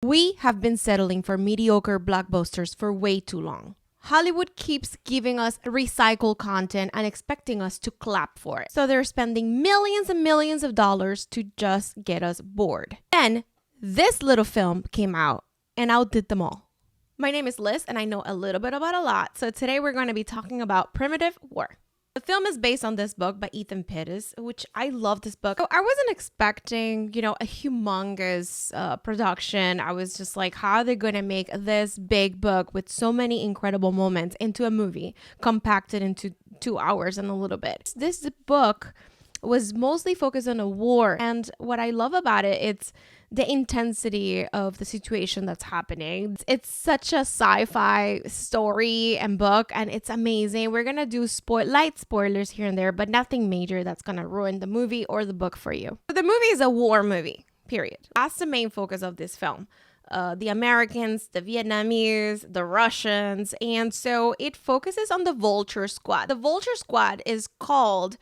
We have been settling for mediocre blockbusters for way too long. Hollywood keeps giving us recycled content and expecting us to clap for it. So they're spending millions and millions of dollars to just get us bored. Then this little film came out and outdid them all. My name is Liz and I know a little bit about a lot. So today we're going to be talking about Primitive War. The film is based on this book by Ethan Pettis, which I love this book. I wasn't expecting, a humongous production. I was just like, how are they going to make this big book with so many incredible moments into a movie, compacted into 2 hours and a little bit? This book was mostly focused on a war. And what I love about it, it's the intensity of the situation that's happening. It's such a sci-fi story and book, and it's amazing. We're gonna do light spoilers here and there, but nothing major that's gonna ruin the movie or the book for you. The movie is a war movie, period. That's the main focus of this film. The Americans, the Vietnamese, the Russians, and so it focuses on the Vulture Squad. The Vulture Squad is called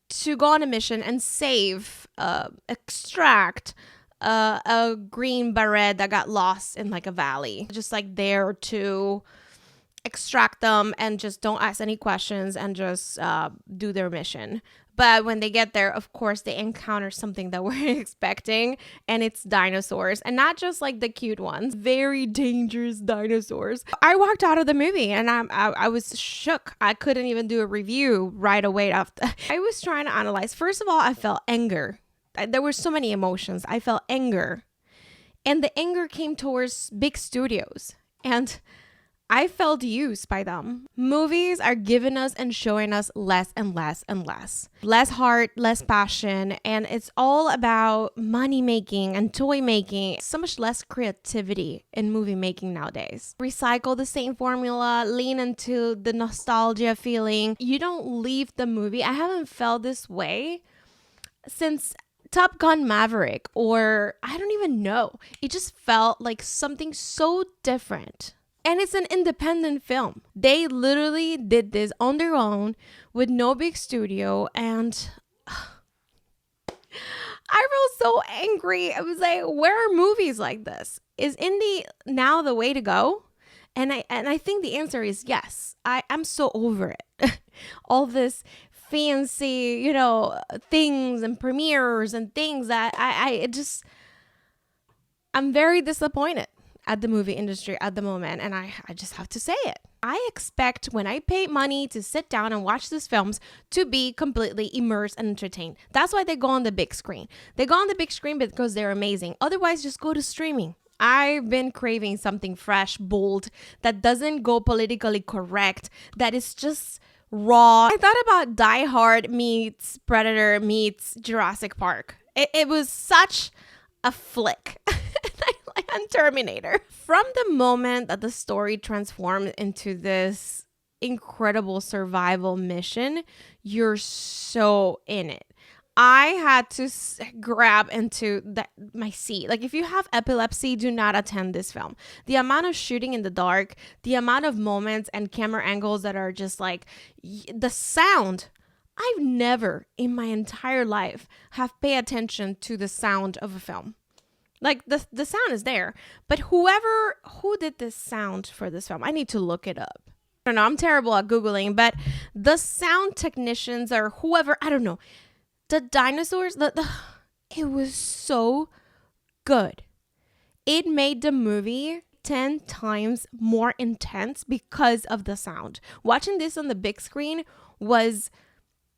to go on a mission and extract a green beret that got lost in like a valley, just like there to extract them and just don't ask any questions and just do their mission. But when they get there, of course, they encounter something that we're expecting, and it's dinosaurs, and not just like the cute ones, very dangerous dinosaurs. I walked out of the movie and I was shook. I couldn't even do a review right away after. I was trying to analyze. First of all, I felt anger. There were so many emotions. I felt anger, and the anger came towards big studios, and I felt used by them. Movies are giving us and showing us less and less and less. Less heart, less passion, and it's all about money making and toy making. So much less creativity in movie making nowadays. Recycle the same formula, lean into the nostalgia feeling. You don't leave the movie. I haven't felt this way since Top Gun Maverick, or I don't even know. It just felt like something so different. And it's an independent film. They literally did this on their own with no big studio. And I felt so angry. I was like, where are movies like this? Is indie now the way to go? And I think the answer is yes. I'm so over it. All this fancy, things and premieres and things that I'm very disappointed at the movie industry at the moment, and I just have to say it. I expect when I pay money to sit down and watch these films to be completely immersed and entertained. That's why they go on the big screen. They go on the big screen because they're amazing. Otherwise, just go to streaming. I've been craving something fresh, bold, that doesn't go politically correct, that is just raw. I thought about Die Hard meets Predator meets Jurassic Park. It was such a flick. And Terminator. From the moment that the story transformed into this incredible survival mission, you're so in it. I had to grab into my seat. Like, if you have epilepsy, do not attend this film. The amount of shooting in the dark, the amount of moments and camera angles that are just like the sound. I've never in my entire life have paid attention to the sound of a film. Like, the sound is there, but who did this sound for this film? I need to look it up. I don't know. I'm terrible at Googling, but the sound technicians or whoever, I don't know. The dinosaurs, it was so good. It made the movie 10 times more intense because of the sound. Watching this on the big screen was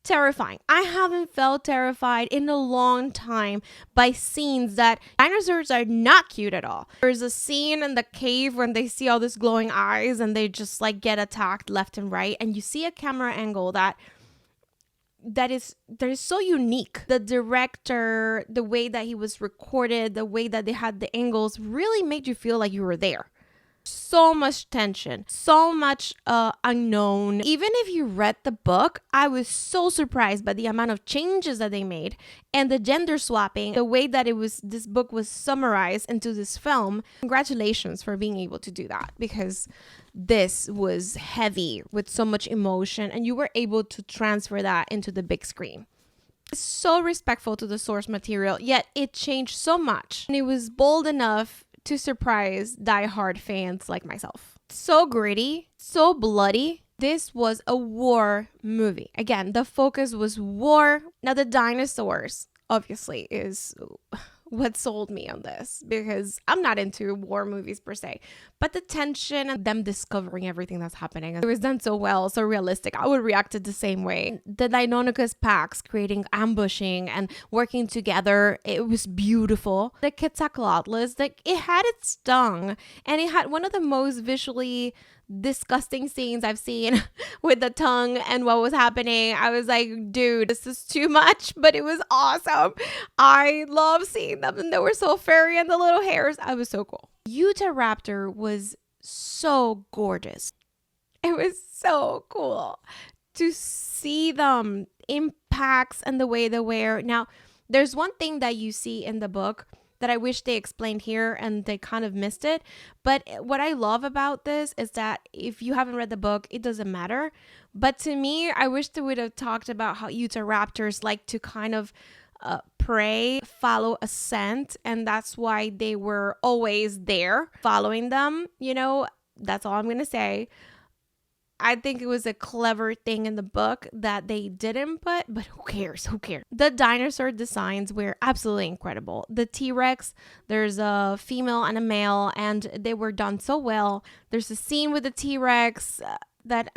terrifying. I haven't felt terrified in a long time by scenes that dinosaurs are not cute at all. There's a scene in the cave when they see all these glowing eyes and they just like get attacked left and right, and you see a camera angle that is so unique. The director, the way that he was recorded, the way that they had the angles really made you feel like you were there. So much tension, so much unknown. Even if you read the book, I was so surprised by the amount of changes that they made and the gender swapping, the way that this book was summarized into this film. Congratulations for being able to do that, because this was heavy with so much emotion and you were able to transfer that into the big screen. So respectful to the source material, yet it changed so much. And it was bold enough to surprise die-hard fans like myself. So gritty, so bloody. This was a war movie. Again, the focus was war. Now, the dinosaurs, obviously, is what sold me on this, because I'm not into war movies per se, but the tension and them discovering everything that's happening, it was done so well, so realistic. I would react it the same way. The Deinonychus packs creating ambushing and working together, it was beautiful. The Quetzalcoatlus, like, it had its tongue, and it had one of the most visually disgusting scenes I've seen with the tongue and what was happening. I was like, dude, this is too much, but it was awesome. I love seeing them, and they were so furry, and the little hairs. I was so cool. Utahraptor was so gorgeous. It was so cool to see them in packs and the way they wear. Now, there's one thing that you see in the book that I wish they explained here, and they kind of missed it. But what I love about this is that if you haven't read the book, it doesn't matter. But to me, I wish they would have talked about how Utahraptors like to kind of prey, follow a scent, and that's why they were always there following them. You know, that's all I'm going to say. I think it was a clever thing in the book that they didn't put, but who cares? Who cares? The dinosaur designs were absolutely incredible. The T-Rex, there's a female and a male, and they were done so well. There's a scene with the T-Rex that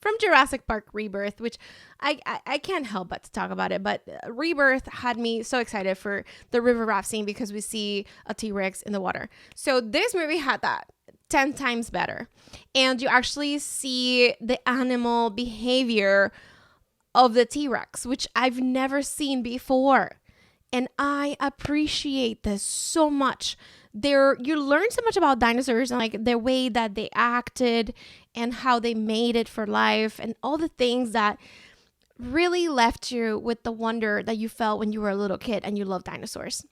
from Jurassic Park Rebirth, which I can't help but to talk about it, but Rebirth had me so excited for the river raft scene because we see a T-Rex in the water. So this movie had that 10 times better. And you actually see the animal behavior of the T-Rex, which I've never seen before. And I appreciate this so much. You learn so much about dinosaurs and like the way that they acted and how they made it for life and all the things that really left you with the wonder that you felt when you were a little kid and you loved dinosaurs.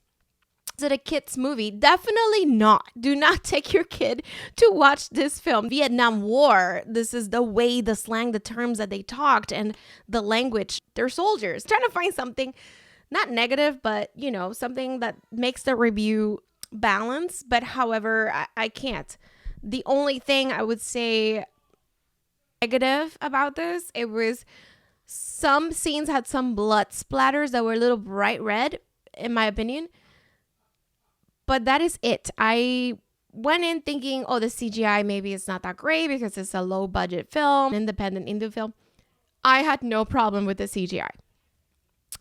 Is it a kid's movie? Definitely not. Do not take your kid to watch this film. Vietnam War, this is the way, the slang, the terms that they talked and the language. They're soldiers. Trying to find something not negative, but, you know, something that makes the review balance. But however, I can't. The only thing I would say negative about this, it was some scenes had some blood splatters that were a little bright red, in my opinion. But that is it. I went in thinking, oh, the CGI maybe it's not that great because it's a low budget film, independent indie film. I had no problem with the CGI.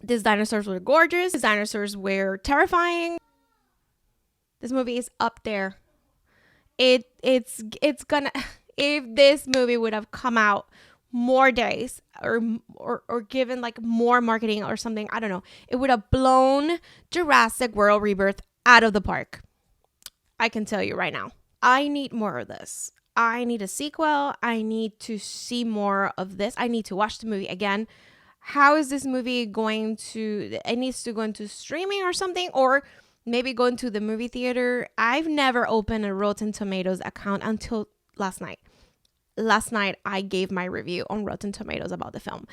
These dinosaurs were gorgeous. These dinosaurs were terrifying. This movie is up there. It's gonna, if this movie would have come out more days or given like more marketing or something, I don't know, it would have blown Jurassic World Rebirth out of the park. I can tell you right now. I need more of this. I need a sequel. I need to see more of this. I need to watch the movie again. How is this movie going to... It needs to go into streaming or something, or maybe go into the movie theater. I've never opened a Rotten Tomatoes account until last night. Last night, I gave my review on Rotten Tomatoes about the film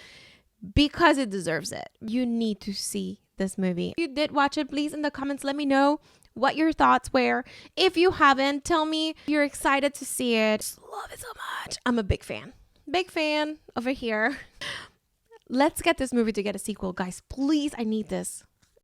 because it deserves it. You need to see this movie. If you did watch it, please in the comments let me know what your thoughts were. If you haven't, tell me you're excited to see it. Just love it so much. I'm a big fan over here. Let's get this movie to get a sequel, guys. Please, I need this.